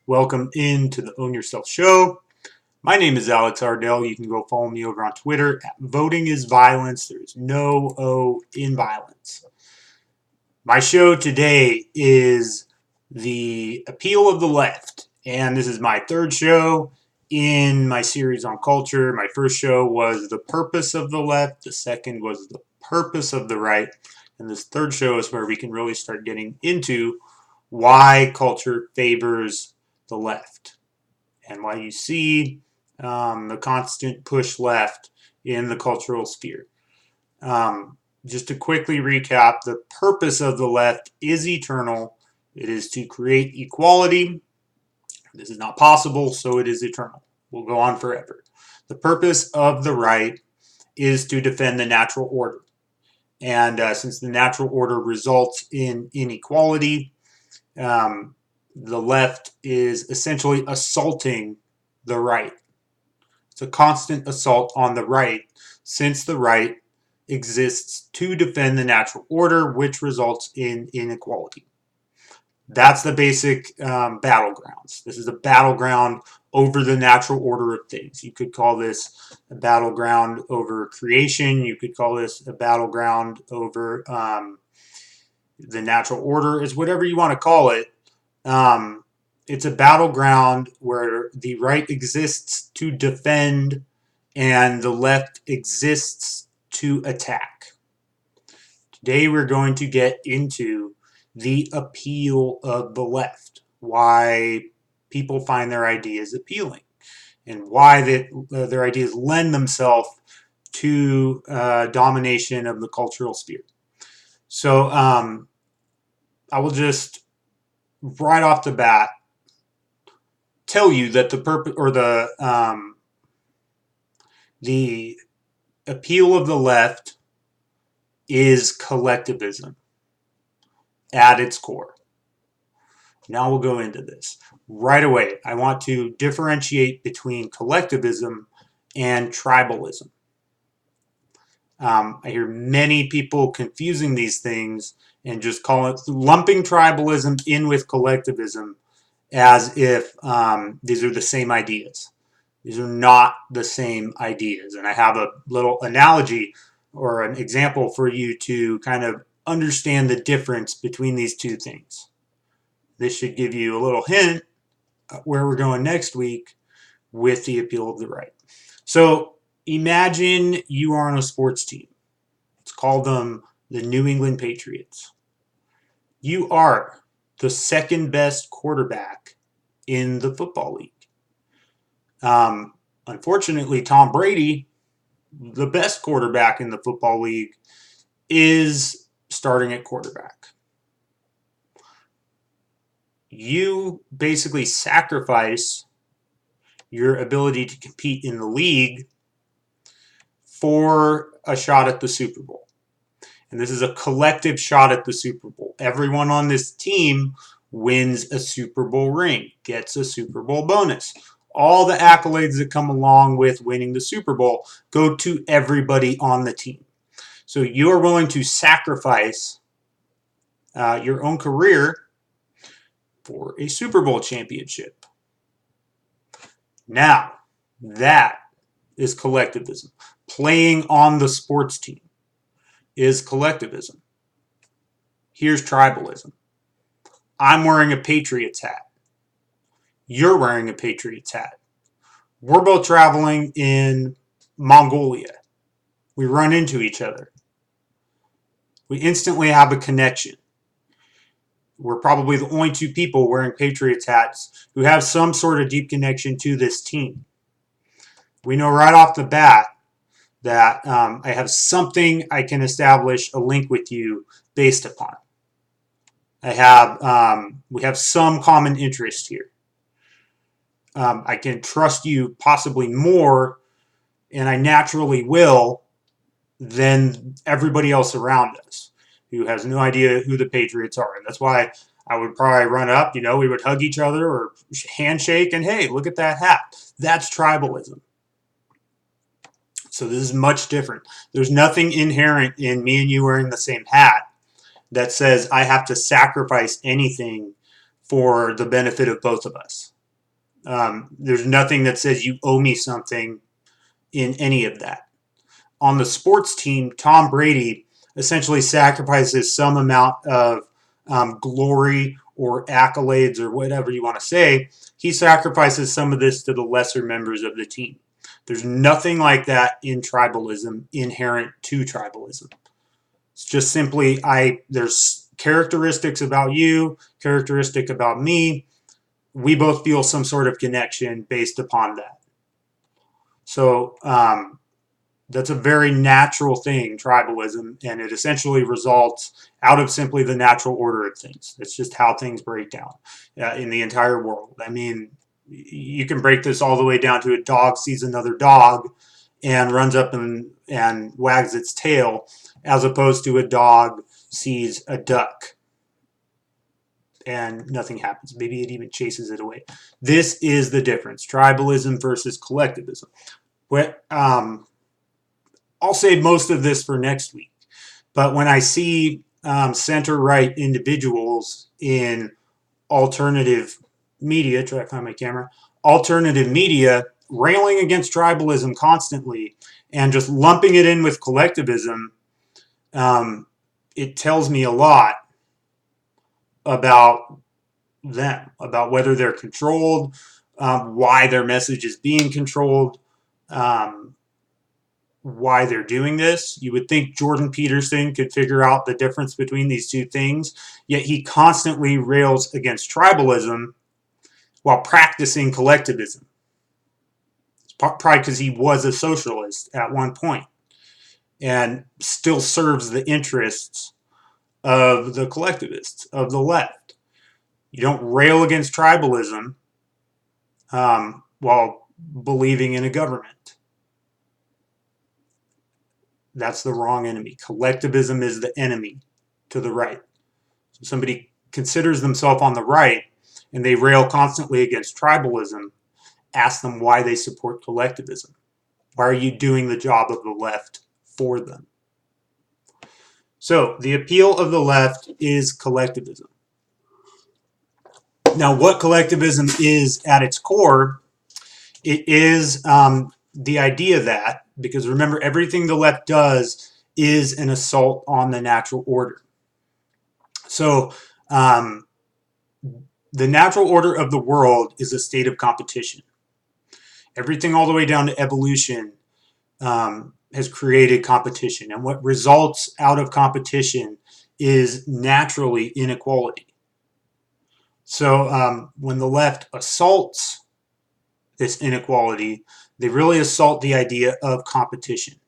Welcome into the Own Yourself Show. My name is Alex Ardell. You can go follow me over on Twitter at Voting is Violence. There is no O in violence. My show today is The Appeal of the Left, and this is my third show in my series on culture. My first show was The Purpose of the Left, the second was The Purpose of the Right, and this third show is where we can really start getting into why culture favors the left and why you see the constant push left in the cultural sphere. Just to quickly recap, the purpose of the left is eternal. It is to create equality. This is not possible, so it is eternal. Will go on forever. The purpose of the right is to defend the natural order. And since the natural order results in inequality, the left is essentially assaulting the right. It's a constant assault on the right, since the right exists to defend the natural order, which results in inequality. That's the basic battlegrounds. This is a battleground over the natural order of things. You could call this a battleground over creation. You could call this a battleground over the natural order. It's whatever you want to call it. It's a battleground where the right exists to defend and the left exists to attack. Today we're going to get into the appeal of the left, why people find their ideas appealing, and why their ideas lend themselves to domination of the cultural sphere. So I will just right off the bat tell you that the purpose or the appeal of the left is collectivism at its core. Now we'll go into this. Right away, I want to differentiate between collectivism and tribalism. I hear many people confusing these things and just lumping tribalism in with collectivism as if these are the same ideas. These are not the same ideas. And I have a little analogy or an example for you to kind of understand the difference between these two things. This should give you a little hint where we're going next week with the appeal of the right. So imagine you are on a sports team. Let's call them the New England Patriots. You are the second best quarterback in the football league. Unfortunately, Tom Brady, the best quarterback in the football league, is starting at quarterback. You basically sacrifice your ability to compete in the league for a shot at the Super Bowl. And this is a collective shot at the Super Bowl. Everyone on this team wins a Super Bowl ring, gets a Super Bowl bonus. All the accolades that come along with winning the Super Bowl go to everybody on the team. So you are willing to sacrifice your own career for a Super Bowl championship. Now, that is collectivism. Playing on the sports team is collectivism. Here's tribalism. I'm wearing a Patriots hat. You're wearing a Patriots hat. We're both traveling in Mongolia. We run into each other. We instantly have a connection. We're probably the only two people wearing Patriots hats who have some sort of deep connection to this team. We know right off the bat that I have something I can establish a link with you based upon. We have some common interest here. I can trust you possibly more, and I naturally will, than everybody else around us who has no idea who the Patriots are. And that's why I would probably run up, we would hug each other or handshake and, hey, look at that hat. That's tribalism. So this is much different. There's nothing inherent in me and you wearing the same hat that says I have to sacrifice anything for the benefit of both of us. There's nothing that says you owe me something in any of that. On the sports team, Tom Brady essentially sacrifices some amount of glory or accolades or whatever you want to say. He sacrifices some of this to the lesser members of the team. There's nothing like that in tribalism inherent to tribalism. It's just simply there's characteristics about you, characteristic about me. We both feel some sort of connection based upon that. So that's a very natural thing, tribalism, and it essentially results out of simply the natural order of things. It's just how things break down in the entire world. I mean, you can break this all the way down to a dog sees another dog and runs up and wags its tail, as opposed to a dog sees a duck and nothing happens. Maybe it even chases it away. This is the difference, tribalism versus collectivism. I'll save most of this for next week. But when I see center-right individuals in alternative media, try to find my camera, alternative media railing against tribalism constantly and just lumping it in with collectivism, it tells me a lot about them, about whether they're controlled, why their message is being controlled, why they're doing this. You would think Jordan Peterson could figure out the difference between these two things, yet he constantly rails against tribalism while practicing collectivism. It's probably because he was a socialist at one point and still serves the interests of the collectivists, of the left. You don't rail against tribalism while believing in a government. That's the wrong enemy. Collectivism is the enemy to the right. So somebody considers themselves on the right and they rail constantly against tribalism, ask them why they support collectivism. Why are you doing the job of the left for them? So the appeal of the left is collectivism. Now, what collectivism is at its core, it is the idea that, because remember, everything the left does is an assault on the natural order. So the natural order of the world is a state of competition. Everything all the way down to evolution has created competition. And what results out of competition is naturally inequality. So when the left assaults this inequality, they really assault the idea of competition.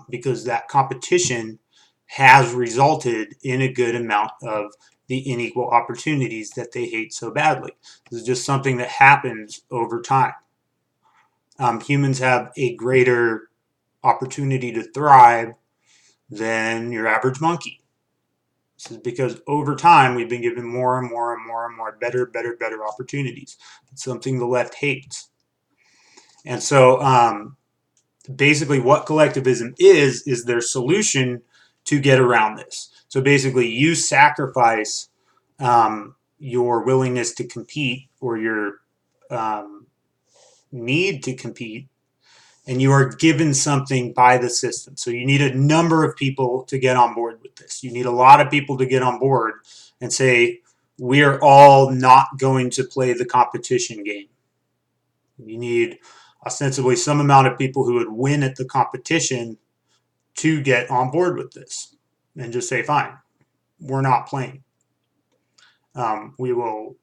Because that competition has resulted in a good amount of the unequal opportunities that they hate so badly. This is just something that happens over time. Humans have a greater opportunity to thrive than your average monkey. This is because over time we've been given more and more and more and more better opportunities. It's something the left hates. And so basically what collectivism is their solution to get around this. So basically you sacrifice your willingness to compete or your need to compete, and you are given something by the system. So you need a number of people to get on board with this. You need a lot of people to get on board and say, we are all not going to play the competition game. You need ostensibly some amount of people who would win at the competition to get on board with this and just say, fine, we're not playing. We will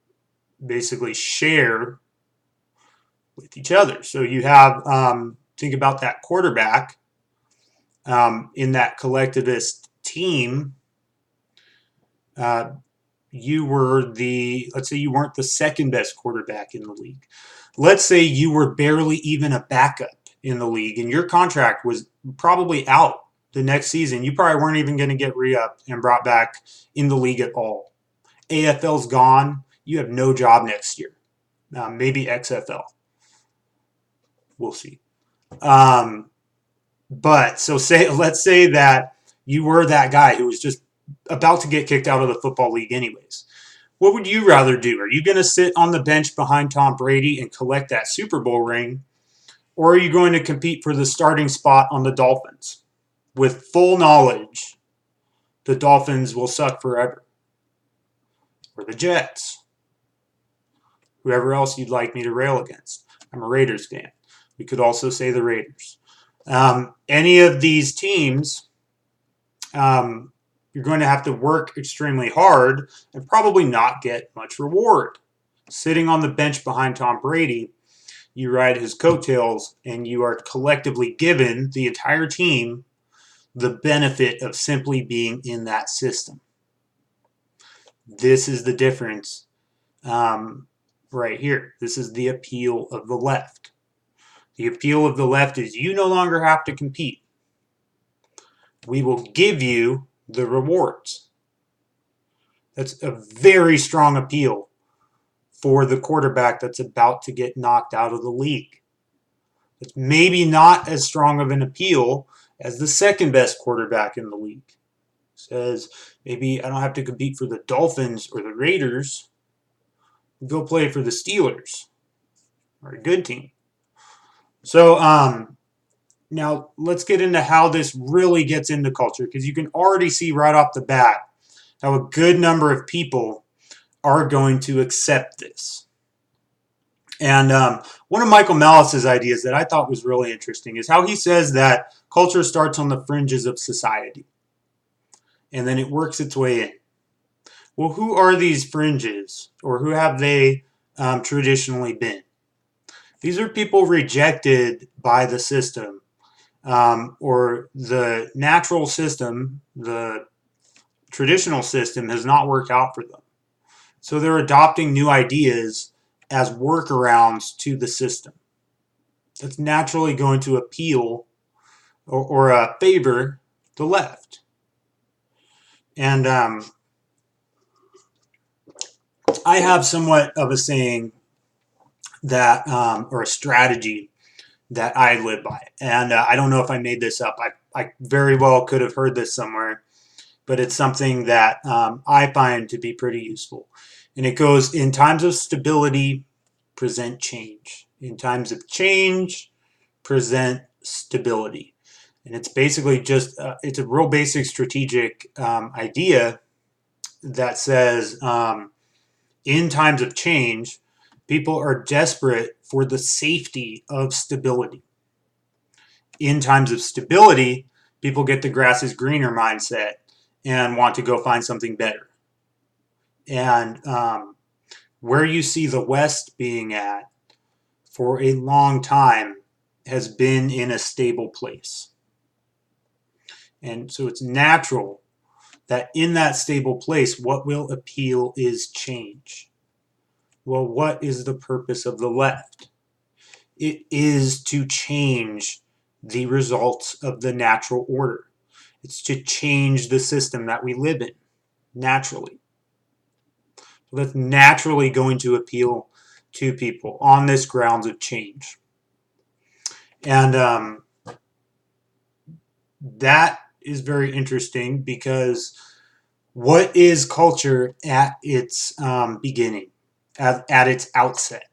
basically share with each other. So you have, think about that quarterback in that collectivist team. You were let's say you weren't the second best quarterback in the league. Let's say you were barely even a backup in the league and your contract was probably out the next season. You probably weren't even going to get re-upped and brought back in the league at all. AFL's gone. You have no job next year. Maybe XFL. We'll see. But so let's say that you were that guy who was just about to get kicked out of the football league anyways. What would you rather do? Are you going to sit on the bench behind Tom Brady and collect that Super Bowl ring? Or are you going to compete for the starting spot on the Dolphins with full knowledge the Dolphins will suck forever? Or the Jets? Whoever else you'd like me to rail against. I'm a Raiders fan. We could also say the Raiders. Any of these teams, you're going to have to work extremely hard and probably not get much reward. Sitting on the bench behind Tom Brady, you ride his coattails and you are collectively given, the entire team, the benefit of simply being in that system. This is the difference right here. This is the appeal of the left. The appeal of the left is you no longer have to compete. We will give you the rewards. That's a very strong appeal for the quarterback that's about to get knocked out of the league. It's maybe not as strong of an appeal as the second best quarterback in the league. Says, maybe I don't have to compete for the Dolphins or the Raiders. Go play for the Steelers, or a good team. So now let's get into how this really gets into culture, because you can already see right off the bat how a good number of people are going to accept this. And one of Michael Malice's ideas that I thought was really interesting is how he says that culture starts on the fringes of society, and then it works its way in. Well, who are these fringes, or who have they traditionally been? These are people rejected by the system, or the natural system, the traditional system has not worked out for them. So they're adopting new ideas as workarounds to the system. That's naturally going to appeal or favor the left. And I have somewhat of a saying that, or a strategy that I live by. And I don't know if I made this up. I very well could have heard this somewhere, but it's something that I find to be pretty useful. And it goes, in times of stability, present change. In times of change, present stability. And it's basically just, it's a real basic strategic idea that says, in times of change, people are desperate for the safety of stability. In times of stability, people get the grass is greener mindset and want to go find something better. And where you see the West being at for a long time has been in a stable place. And so it's natural that in that stable place, what will appeal is change. Well, what is the purpose of the left? It is to change the results of the natural order. It's to change the system that we live in naturally. So that's naturally going to appeal to people on this grounds of change. And that is very interesting, because what is culture at its beginning, at its outset?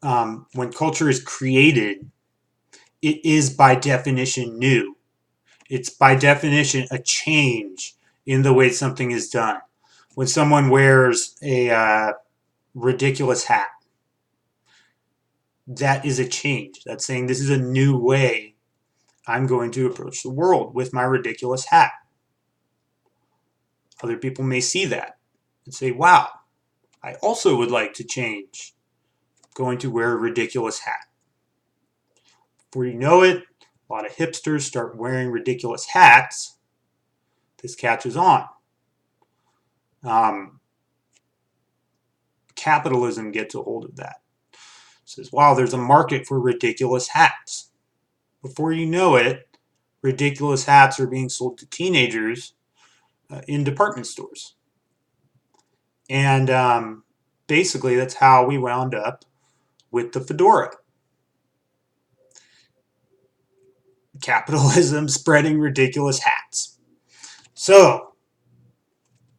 When culture is created, it is by definition new. It's by definition a change in the way something is done. When someone wears a ridiculous hat, that is a change. That's saying this is a new way I'm going to approach the world with my ridiculous hat. Other people may see that and say, wow, I also would like to change. I'm going to wear a ridiculous hat. Before you know it, a lot of hipsters start wearing ridiculous hats. This catches on. Capitalism gets a hold of that. It says, wow, there's a market for ridiculous hats. Before you know it, ridiculous hats are being sold to teenagers in department stores. And basically, that's how we wound up with the fedora. Capitalism spreading ridiculous hats. So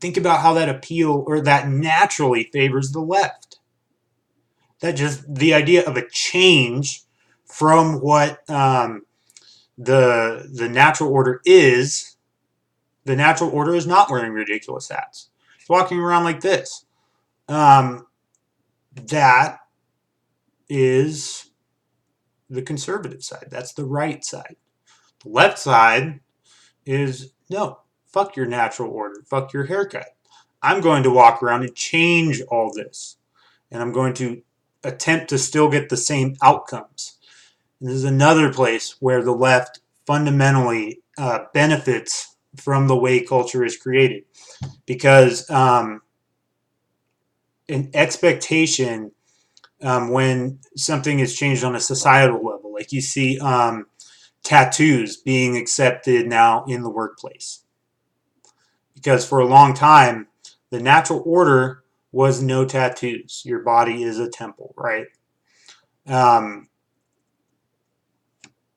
think about how that appeal or that naturally favors the left. That just the idea of a change from what the natural order is. The natural order is not wearing ridiculous hats. It's walking around like this. That is the conservative side. That's the right side. The left side is no, fuck your natural order. Fuck your haircut. I'm going to walk around and change all this. And I'm going to attempt to still get the same outcomes. And this is another place where the left fundamentally benefits from the way culture is created. Because an expectation when something is changed on a societal level, like you see tattoos being accepted now in the workplace. Because for a long time, the natural order was no tattoos. Your body is a temple, right?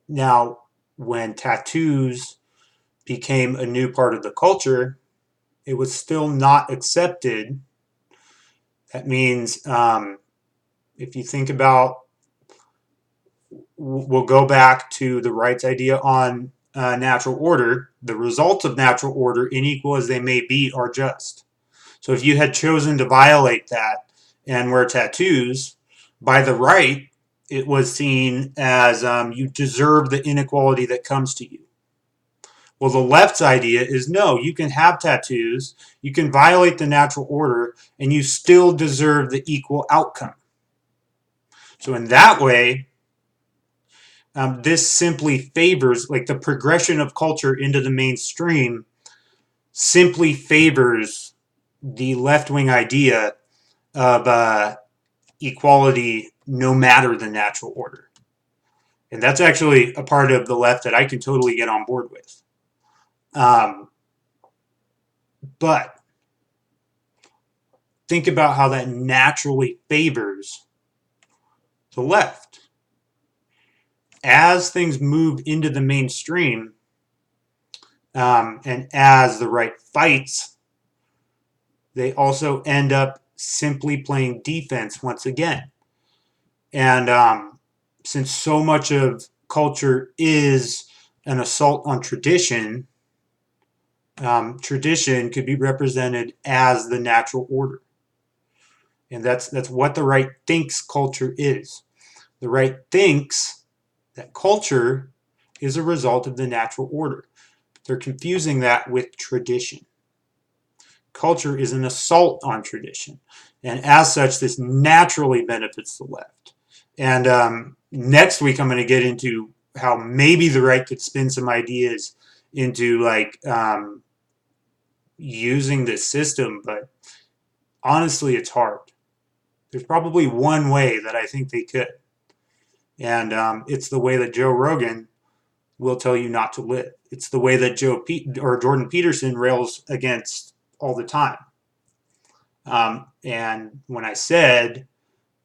Now, when tattoos became a new part of the culture, it was still not accepted. That means if you think about, we'll go back to the right's idea on natural order. The results of natural order, unequal as they may be, are just. So if you had chosen to violate that and wear tattoos, by the right, it was seen as you deserve the inequality that comes to you. Well, the left's idea is no, you can have tattoos, you can violate the natural order, and you still deserve the equal outcome. So in that way, this simply favors, like the progression of culture into the mainstream simply favors the left-wing idea of equality no matter the natural order. And that's actually a part of the left that I can totally get on board with. But think about how that naturally favors the left. As things move into the mainstream, and as the right fights, they also end up simply playing defense once again. And since so much of culture is an assault on tradition, tradition could be represented as the natural order. And that's what the right thinks culture is. The right thinks that culture is a result of the natural order. They're confusing that with tradition. Culture is an assault on tradition. And as such, this naturally benefits the left. And next week, I'm going to get into how maybe the right could spin some ideas into like using this system. But honestly, it's hard. There's probably one way that I think they could. And it's the way that Joe Rogan will tell you not to live. It's the way that Jordan Peterson rails against all the time. And when I said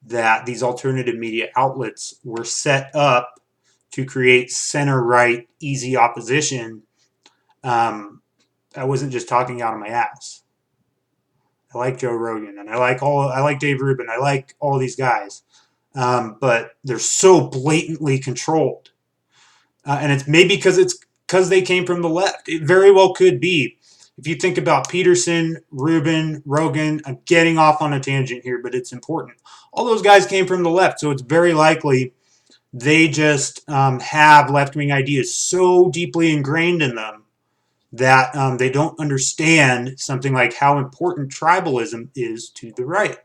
that these alternative media outlets were set up to create center-right, easy opposition, I wasn't just talking out of my ass. I like Joe Rogan, and I like Dave Rubin, I like all these guys, but they're so blatantly controlled, and it's maybe because they came from the left. It very well could be. If you think about Peterson, Rubin, Rogan, I'm getting off on a tangent here, but it's important. All those guys came from the left, so it's very likely they just have left-wing ideas so deeply ingrained in them that they don't understand something like how important tribalism is to the right.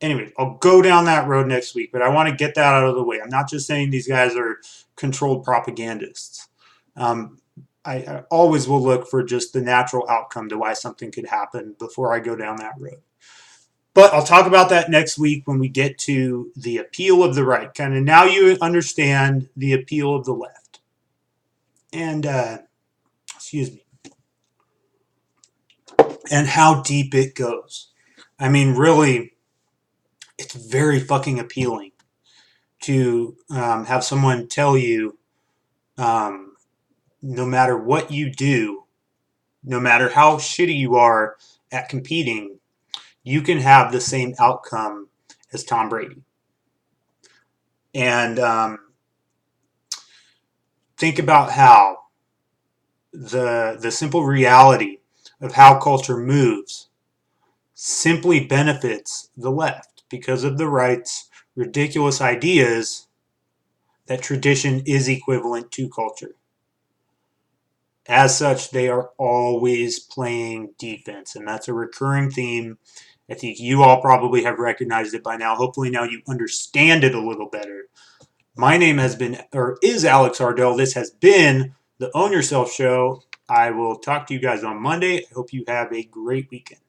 Anyway, I'll go down that road next week, but I want to get that out of the way. I'm not just saying these guys are controlled propagandists. I always will look for just the natural outcome to why something could happen before I go down that road. But I'll talk about that next week when we get to the appeal of the right. Kind of now you understand the appeal of the left. And, excuse me. And how deep it goes. I mean, really, it's very fucking appealing to have someone tell you no matter what you do, no matter how shitty you are at competing, you can have the same outcome as Tom Brady. And think about how the simple reality of how culture moves simply benefits the left because of the right's ridiculous ideas that tradition is equivalent to culture. As such, they are always playing defense, and that's a recurring theme. I think you all probably have recognized it by now. Hopefully now you understand it a little better. My name has been, or is Alex Ardell. This has been the Own Yourself Show. I will talk to you guys on Monday. I hope you have a great weekend.